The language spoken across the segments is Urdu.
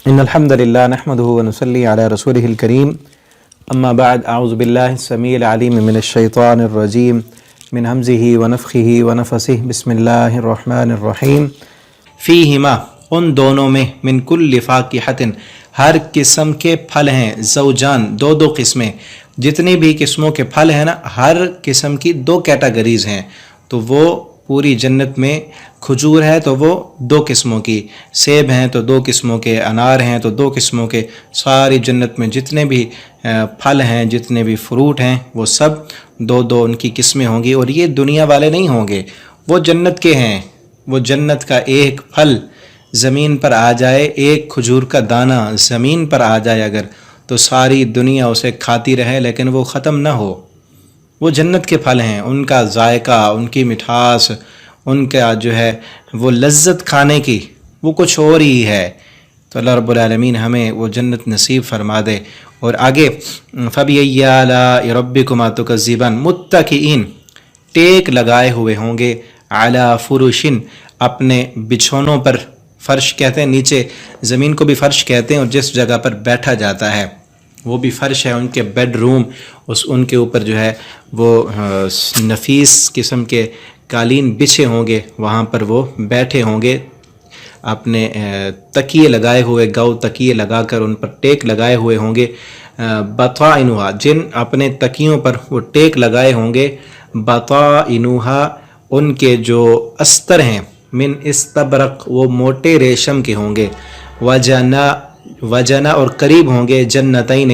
إن الحمد لله نحمده ونصلي على رسوله الكريم أما بعد أعوذ بالله السميع العليم من الشيطان الرجيم من همزه ونفخه ونفسه بسم الله الرحمن الرحيم فيهما ان دونوں میں من کل فاکہۃ ہر قسم کے پھل ہیں، زوجان دو قسمیں، جتنی بھی قسموں کے پھل ہیں نا ہر قسم کی دو کیٹیگریز ہیں، تو وہ پوری جنت میں کھجور ہے تو وہ دو قسموں کی، سیب ہیں تو دو قسموں کے، انار ہیں تو دو قسموں کے، ساری جنت میں جتنے بھی پھل ہیں، جتنے بھی فروٹ ہیں، وہ سب دو ان کی قسمیں ہوں گی۔ اور یہ دنیا والے نہیں ہوں گے، وہ جنت کے ہیں۔ وہ جنت کا ایک پھل زمین پر آ جائے، ایک کھجور کا دانہ زمین پر آ جائے اگر، تو ساری دنیا اسے کھاتی رہے لیکن وہ ختم نہ ہو۔ وہ جنت کے پھل ہیں، ان کا ذائقہ، ان کی مٹھاس، ان کا جو ہے وہ لذت کھانے کی وہ کچھ اور ہی ہے۔ تو اللہ رب العالمین ہمیں وہ جنت نصیب فرما دے۔ اور آگے فَبِأَيِّ آلَاءِ رَبِّكُمَا تُكَذِّبَانِ، متکئین ٹیک لگائے ہوئے ہوں گے، علی فرشن اپنے بچھونوں پر، فرش کہتے ہیں نیچے زمین کو بھی فرش کہتے ہیں، اور جس جگہ پر بیٹھا جاتا ہے وہ بھی فرش ہے۔ ان کے بیڈ روم، ان کے اوپر جو ہے وہ نفیس قسم کے قالین بچھے ہوں گے، وہاں پر وہ بیٹھے ہوں گے، اپنے تکیے لگائے ہوئے، تکیے لگا کر ان پر ٹیک لگائے ہوئے ہوں گے۔ بطائنہا، جن اپنے تکیوں پر وہ ٹیک لگائے ہوں گے، بطائنہا ان کے جو استر ہیں، من استبرق وہ موٹے ریشم کے ہوں گے، وجنا اور قریب ہوں گے، جنتین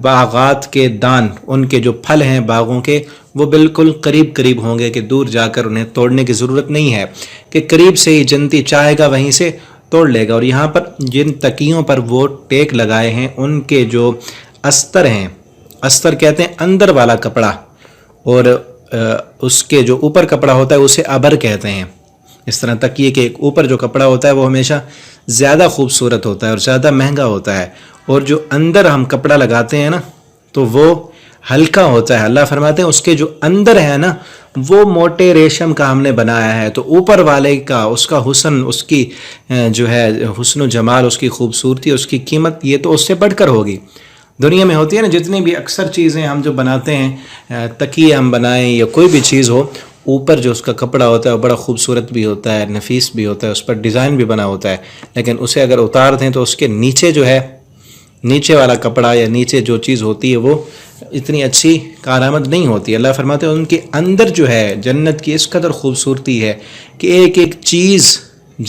باغات کے دان، ان کے جو پھل ہیں باغوں کے وہ بالکل قریب ہوں گے کہ دور جا کر انہیں توڑنے کی ضرورت نہیں ہے، کہ قریب سے ہی جنتی چاہے گا وہیں سے توڑ لے گا۔ اور یہاں پر جن تکیوں پر وہ ٹیک لگائے ہیں ان کے جو استر ہیں، استر کہتے ہیں اندر والا کپڑا، اور اس کے جو اوپر کپڑا ہوتا ہے اسے ابر کہتے ہیں۔ اس طرح تکیے کے اوپر جو کپڑا ہوتا ہے وہ ہمیشہ زیادہ خوبصورت ہوتا ہے اور زیادہ مہنگا ہوتا ہے، اور جو اندر ہم کپڑا لگاتے ہیں نا تو وہ ہلکا ہوتا ہے۔ اللہ فرماتے ہیں اس کے جو اندر ہے نا وہ موٹے ریشم کا ہم نے بنایا ہے، تو اوپر والے کا، اس کا حسن، اس کی جو ہے حسن و جمال، اس کی خوبصورتی، اس کی قیمت یہ تو اس سے بڑھ کر ہوگی۔ دنیا میں ہوتی ہے نا جتنی بھی اکثر چیزیں ہم جو بناتے ہیں، تکیے ہم بنائیں یا کوئی بھی چیز ہو، اوپر جو اس کا کپڑا ہوتا ہے وہ بڑا خوبصورت بھی ہوتا ہے، نفیس بھی ہوتا ہے، اس پر ڈیزائن بھی بنا ہوتا ہے، لیکن اسے اگر اتار دیں تو اس کے نیچے جو ہے، نیچے والا کپڑا یا نیچے جو چیز ہوتی ہے وہ اتنی اچھی کارآمد نہیں ہوتی۔ اللہ فرماتے ہیں ان کے اندر جو ہے جنت کی اس قدر خوبصورتی ہے کہ ایک ایک چیز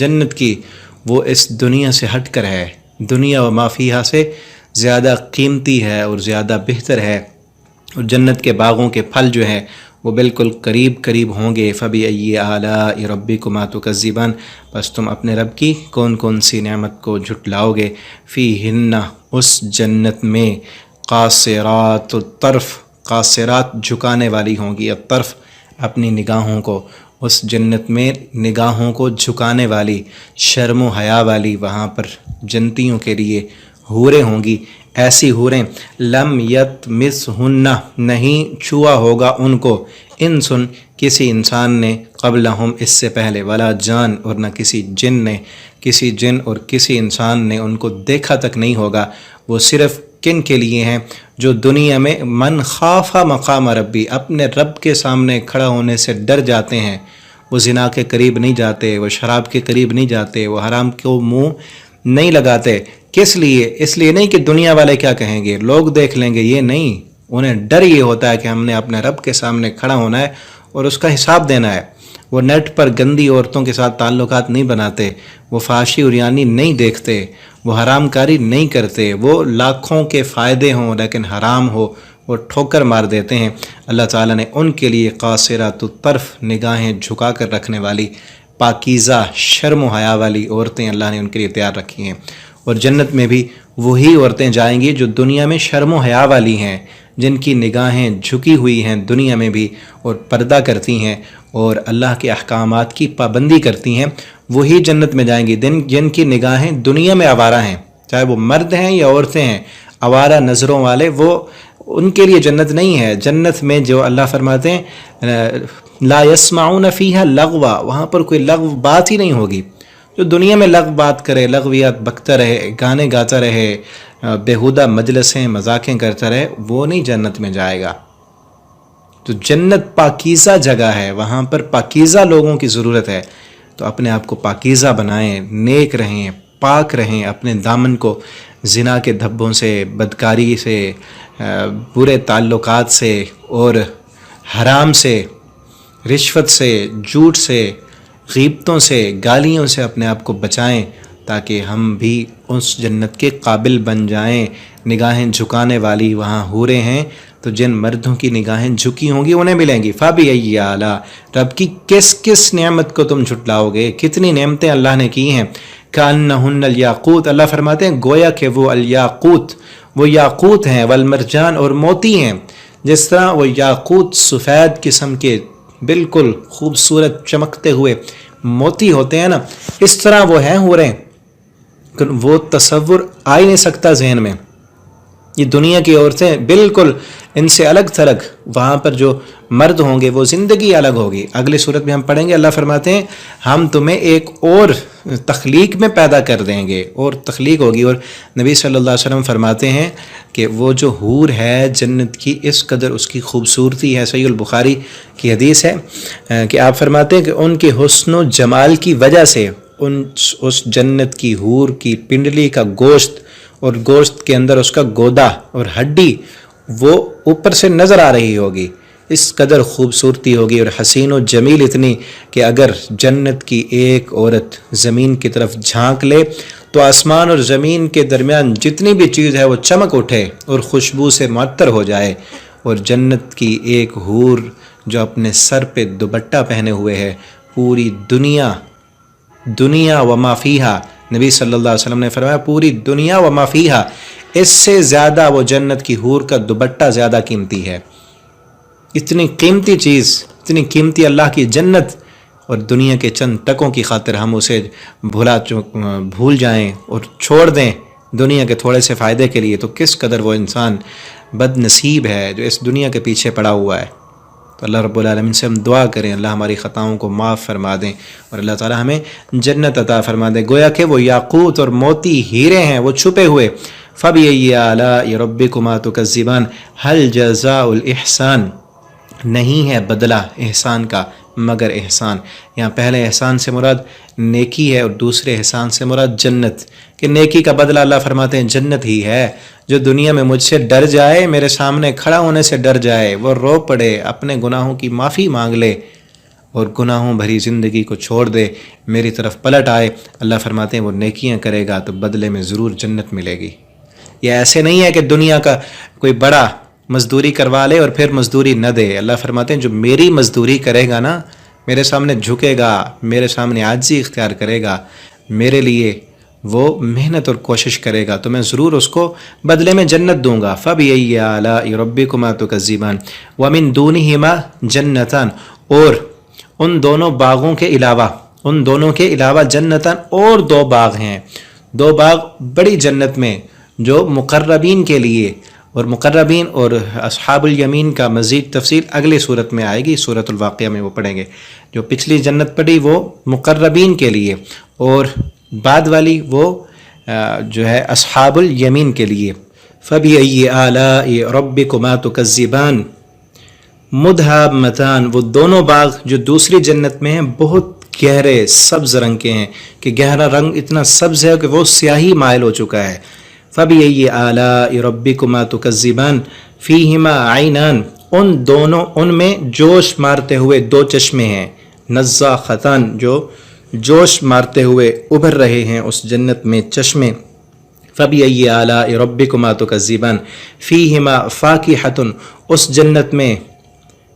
جنت کی وہ اس دنیا سے ہٹ کر ہے، دنیا و ما فیہا سے زیادہ قیمتی ہے اور زیادہ بہتر ہے۔ اور جنت کے باغوں کے پھل جو ہیں وہ بالکل قریب ہوں گے۔ فَبِأَيِّ آلَاءِ رَبِّكُمَا تُكَذِّبَانِ، بس تم اپنے رب کی کون سی نعمت کو جھٹلاؤ گے۔ فِيهِنَّ اس جنت میں، قاصرات الطرف، قاصرات جھکانے والی ہوں گی، الطرف اپنی نگاہوں کو، اس جنت میں نگاہوں کو جھکانے والی، شرم و حیا والی وہاں پر جنتیوں کے لیے حوریں ہوں گی، ایسی حوریں لم یطمثہن نہیں چھوا ہوگا ان کو، انسن کسی انسان نے، قبلہم اس سے پہلے، ولا جان اور نہ کسی جن نے، کسی جن اور کسی انسان نے ان کو دیکھا تک نہیں ہوگا۔ وہ صرف کن کے لیے ہیں؟ جو دنیا میں من خاف مقام ربی، اپنے رب کے سامنے کھڑا ہونے سے ڈر جاتے ہیں، وہ زنا کے قریب نہیں جاتے، وہ شراب کے قریب نہیں جاتے، وہ حرام کو منہ نہیں لگاتے۔ کس لیے؟ اس لیے نہیں کہ دنیا والے کیا کہیں گے، لوگ دیکھ لیں گے، یہ نہیں، انہیں ڈر یہ ہوتا ہے کہ ہم نے اپنے رب کے سامنے کھڑا ہونا ہے اور اس کا حساب دینا ہے۔ وہ نیٹ پر گندی عورتوں کے ساتھ تعلقات نہیں بناتے، وہ فحاشی عریانی نہیں دیکھتے، وہ حرام کاری نہیں کرتے، وہ لاکھوں کے فائدے ہوں لیکن حرام ہو وہ ٹھوکر مار دیتے ہیں۔ اللہ تعالیٰ نے ان کے لیے قاصرات الطرف، نگاہیں جھکا کر رکھنے والی، پاکیزہ شرم و حیا والی عورتیں اللہ نے ان کے لیے تیار رکھی ہیں۔ اور جنت میں بھی وہی عورتیں جائیں گی جو دنیا میں شرم و حیا والی ہیں، جن کی نگاہیں جھکی ہوئی ہیں دنیا میں بھی اور پردہ کرتی ہیں اور اللہ کے احکامات کی پابندی کرتی ہیں، وہی جنت میں جائیں گی۔ جن کی نگاہیں دنیا میں آوارہ ہیں، چاہے وہ مرد ہیں یا عورتیں ہیں، آوارہ نظروں والے، وہ ان کے لیے جنت نہیں ہے۔ جنت میں جو اللہ فرماتے ہیں لا یسمعون فیہا لغوا، وہاں پر کوئی لغو بات ہی نہیں ہوگی۔ جو دنیا میں لغو بات کرے، لغویات بکتا رہے، گانے گاتا رہے، بیہودہ مجلسیں مذاقیں کرتا رہے، وہ نہیں جنت میں جائے گا۔ تو جنت پاکیزہ جگہ ہے، وہاں پر پاکیزہ لوگوں کی ضرورت ہے۔ تو اپنے آپ کو پاکیزہ بنائیں، نیک رہیں، پاک رہیں، اپنے دامن کو زنا کے دھبوں سے، بدکاری سے، برے تعلقات سے اور حرام سے، رشوت سے، جھوٹ سے، غیبتوں سے، گالیوں سے اپنے آپ کو بچائیں، تاکہ ہم بھی اس جنت کے قابل بن جائیں۔ نگاہیں جھکانے والی وہاں حوریں ہیں، تو جن مردوں کی نگاہیں جھکی ہوں گی انہیں ملیں گی۔ فَبِأَيِّ آلَاءِ، رب کی کس کس نعمت کو تم جھٹلاؤ گے؟ کتنی نعمتیں اللہ نے کی ہیں۔ کَأَنَّهُنَّ الْيَاقُوتُ، اللہ فرماتے ہیں گویا کہ وہ الیاقوت، وہ یاقوت ہیں، والمرجان، اور موتی ہیں۔ جس طرح وہ یاقوت سفید قسم کے بالکل خوبصورت چمکتے ہوئے موتی ہوتے ہیں نا، اس طرح وہ ہیں حوریں، وہ تصور آ ہی نہیں سکتا ذہن میں۔ یہ دنیا کی عورتیں بالکل ان سے الگ تھلگ، وہاں پر جو مرد ہوں گے وہ زندگی الگ ہوگی۔ اگلی صورت میں ہم پڑھیں گے، اللہ فرماتے ہیں ہم تمہیں ایک اور تخلیق میں پیدا کر دیں گے، اور تخلیق ہوگی۔ اور نبی صلی اللہ علیہ وسلم فرماتے ہیں کہ وہ جو حور ہے جنت کی، اس قدر اس کی خوبصورتی ہے، صحیح البخاری کی حدیث ہے کہ آپ فرماتے ہیں کہ ان کے حسن و جمال کی وجہ سے اس جنت کی حور کی پنڈلی کا گوشت اور گوشت کے اندر اس کا گودا اور ہڈی وہ اوپر سے نظر آ رہی ہوگی، اس قدر خوبصورتی ہوگی اور حسین و جمیل اتنی کہ اگر جنت کی ایک عورت زمین کی طرف جھانک لے تو آسمان اور زمین کے درمیان جتنی بھی چیز ہے وہ چمک اٹھے اور خوشبو سے معطر ہو جائے۔ اور جنت کی ایک حور جو اپنے سر پہ دوپٹہ پہنے ہوئے ہے، پوری دنیا وما فیہا، نبی صلی اللہ علیہ وسلم نے فرمایا پوری دنیا وما فیہا، اس سے زیادہ وہ جنت کی حور کا دوپٹہ زیادہ قیمتی ہے۔ اتنی قیمتی چیز، اتنی قیمتی اللہ کی جنت، اور دنیا کے چند ٹکوں کی خاطر ہم اسے بھول جائیں اور چھوڑ دیں دنیا کے تھوڑے سے فائدے کے لیے، تو کس قدر وہ انسان بد نصیب ہے جو اس دنیا کے پیچھے پڑا ہوا ہے۔ تو اللہ رب العالمین سے ہم دعا کریں اللہ ہماری خطاؤں کو معاف فرما دیں اور اللہ تعالی ہمیں جنت عطا فرما دیں۔ گویا کہ وہ یاقوت اور موتی ہیرے ہیں، وہ چھپے ہوئے۔ فَبِأَيِّ آلَاءِ رَبِّكُمَا تُكَذِّبَانِ، هَلْ جَزَاءُ الْإِحْسَانِ، نہیں ہے بدلہ احسان کا مگر احسان۔ یہاں پہلے احسان سے مراد نیکی ہے اور دوسرے احسان سے مراد جنت، کہ نیکی کا بدلہ اللہ فرماتے ہیں جنت ہی ہے۔ جو دنیا میں مجھ سے ڈر جائے، میرے سامنے کھڑا ہونے سے ڈر جائے، وہ رو پڑے، اپنے گناہوں کی معافی مانگ لے اور گناہوں بھری زندگی کو چھوڑ دے، میری طرف پلٹ آئے، اللہ فرماتے ہیں وہ نیکیاں کرے گا تو بدلے میں ضرور جنت ملے گی۔ یہ ایسے نہیں ہے کہ دنیا کا کوئی بڑا مزدوری کروا لے اور پھر مزدوری نہ دے۔ اللہ فرماتے ہیں جو میری مزدوری کرے گا نا، میرے سامنے جھکے گا، میرے سامنے عاجزی اختیار کرے گا، میرے لیے وہ محنت اور کوشش کرے گا، تو میں ضرور اس کو بدلے میں جنت دوں گا۔ فَبِأَيِّ آلَاءِ رَبِّكُمَا تُكَذِّبَانِ وَمِن دُونِهِمَا جَنَّتَانِ، اور ان دونوں باغوں کے علاوہ جنتان، اور دو باغ ہیں، دو باغ بڑی جنت میں جو مقربین کے لیے، اور مقربین اور اصحاب الیمین کا مزید تفصیل اگلی صورت میں آئے گی، سورۃ الواقعہ میں وہ پڑھیں گے۔ جو پچھلی جنت پڑھی وہ مقربین کے لیے، اور بعد والی وہ جو ہے اصحاب الیمین کے لیے۔ فَبِأَيِّ آلَاءِ رَبِّكُمَا تُكَذِّبَانِ مُدْهَامَّتَانِ، وہ دونوں باغ جو دوسری جنت میں ہیں بہت گہرے سبز رنگ کے ہیں، کہ گہرا رنگ اتنا سبز ہے کہ وہ سیاہی مائل ہو چکا ہے۔ فَبِأَيِّ آلَاءِ رَبِّكُمَا تُكَذِّبَانِ فِيهِمَا عَيْنَانِ، ان میں جوش مارتے ہوئے دو چشمے ہیں، نَزَّاخَتَانِ، جو جوش مارتے ہوئے ابھر رہے ہیں اس جنت میں چشمے۔ فَبِأَيِّ آلَاءِ رَبِّكُمَا تُكَذِّبَانِ فِيهِمَا فَاكِهَةٌ، اس جنت میں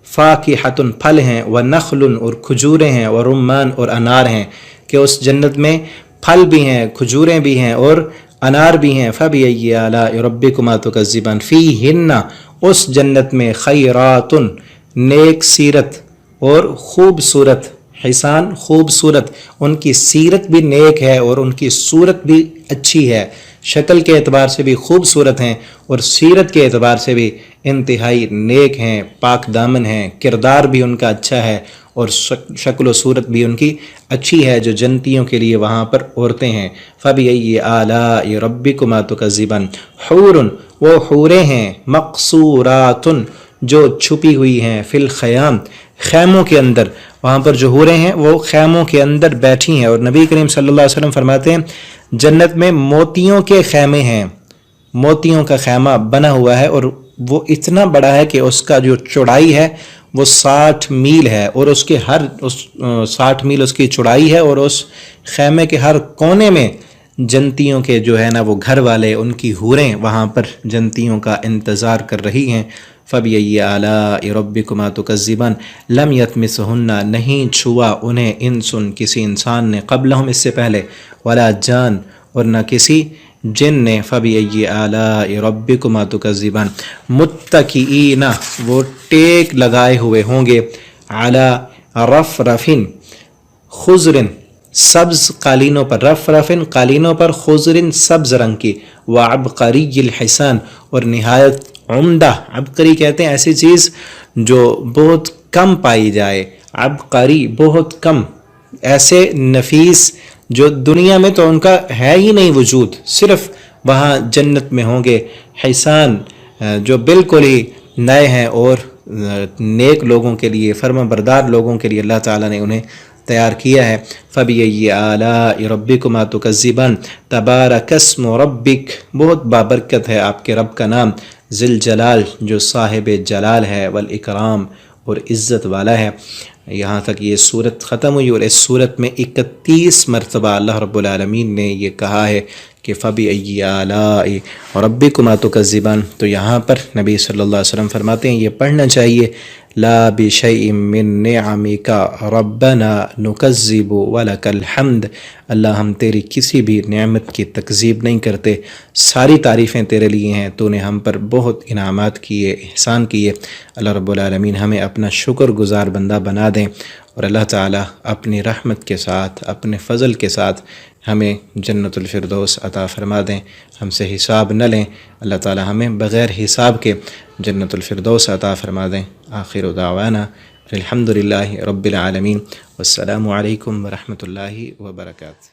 فاکہۃ پھل ہیں، وَنَخْلٌ اور کھجوریں ہیں، وَرُمَّانٌ اور انار ہیں، کہ اس جنت میں پھل بھی ہیں، کھجوریں بھی ہیں اور انار بھی ہیں۔ فَبِأَيِّ آلَاءِ رَبِّكُمَا تُكَذِّبَانِ فِيهِنَّ، اس جنت میں خیرات، نیک سیرت اور خوبصورت حسان، خوبصورت، ان کی سیرت بھی نیک ہے اور ان کی صورت بھی اچھی ہے، شکل کے اعتبار سے بھی خوبصورت ہیں اور سیرت کے اعتبار سے بھی انتہائی نیک ہیں، پاک دامن ہیں، کردار بھی ان کا اچھا ہے اور شکل و صورت بھی ان کی اچھی ہے، جو جنتیوں کے لیے وہاں پر عورتیں ہیں۔ فَبِأَيِّ آلَاءِ رَبِّكُمَا تُكَذِّبَانِ، حور، وہ حوریں ہیں، مقصورات، جو چھپی ہوئی ہیں، فی الخیام، خیموں کے اندر، وہاں پر جو حوریں ہیں وہ خیموں کے اندر بیٹھی ہیں۔ اور نبی کریم صلی اللہ علیہ وسلم فرماتے ہیں جنت میں موتیوں کے خیمے ہیں، موتیوں کا خیمہ بنا ہوا ہے، اور وہ اتنا بڑا ہے کہ اس کا جو چوڑائی ہے وہ 60 میل ہے، اور اس کے ہر 60 میل اس کی چوڑائی ہے، اور اس خیمے کے ہر کونے میں جنتیوں کے جو ہے نا وہ گھر والے، ان کی حوریں وہاں پر جنتیوں کا انتظار کر رہی ہیں۔ فَبِأَيِّ آلَاءِ رَبِّكُمَا تُكَذِّبَانِ، لَمْ يَطْمِثْهُنَّ، نہیں چھوا انہیں انس، کسی انسان نے، قبلہم، اس سے پہلے، ولا جان، اور نہ کسی جن نے۔ فَبِأَيِّ آلَاءِ رَبِّكُمَا تُكَذِّبَانِ، متکئین، وہ ٹیک لگائے ہوئے ہوں گے، علی رفرف، خضر، سبز قالینوں پر، رفرفن قالینوں پر، خضر سبز رنگ کی، وعبقری الحسان، اور نہایت عمدہ، عبقری کہتے ہیں ایسی چیز جو بہت کم پائی جائے، عبقری بہت کم، ایسے نفیس جو دنیا میں تو ان کا ہے ہی نہیں وجود، صرف وہاں جنت میں ہوں گے، حسان، جو بالکل ہی نئے ہیں، اور نیک لوگوں کے لیے، فرما بردار لوگوں کے لیے اللہ تعالیٰ نے انہیں تیار کیا ہے۔ فَبِأَيِّ آلَاءِ رَبِّكُمَا تُكَذِّبَانِ، تَبَارَكَ اسْمُ رَبِّكَ، بہت بابرکت ہے آپ کے رب کا نام، ذی الجلال، جو صاحب جلال ہے، والاکرام، اور عزت والا ہے۔ یہاں تک یہ صورت ختم ہوئی، اور اس صورت میں 31 مرتبہ اللہ رب العالمین نے یہ کہا ہے کہ فَبِأَيِّ آلَاءِ رَبِّكُمَا تُكَذِّبَانِ۔ تو یہاں پر نبی صلی اللہ علیہ وسلم فرماتے ہیں یہ پڑھنا چاہیے، لا بشیء من نعمک ربنا نکذب ولک الحمد، اللہ ہم تیری کسی بھی نعمت کی تکذیب نہیں کرتے، ساری تعریفیں تیرے لیے ہیں، تو نے ہم پر بہت انعامات کیے، احسان کیے۔ اللہ رب العالمین ہمیں اپنا شکر گزار بندہ بنا دیں، اور اللہ تعالیٰ اپنی رحمت کے ساتھ، اپنے فضل کے ساتھ ہمیں جنت الفردوس عطا فرما دیں، ہم سے حساب نہ لیں، اللہ تعالیٰ ہمیں بغیر حساب کے جنت الفردوس عطا فرما دیں۔ آخر دعوانا الحمدللہ رب العالمین، والسلام علیکم ورحمۃ اللہ وبرکاتہ۔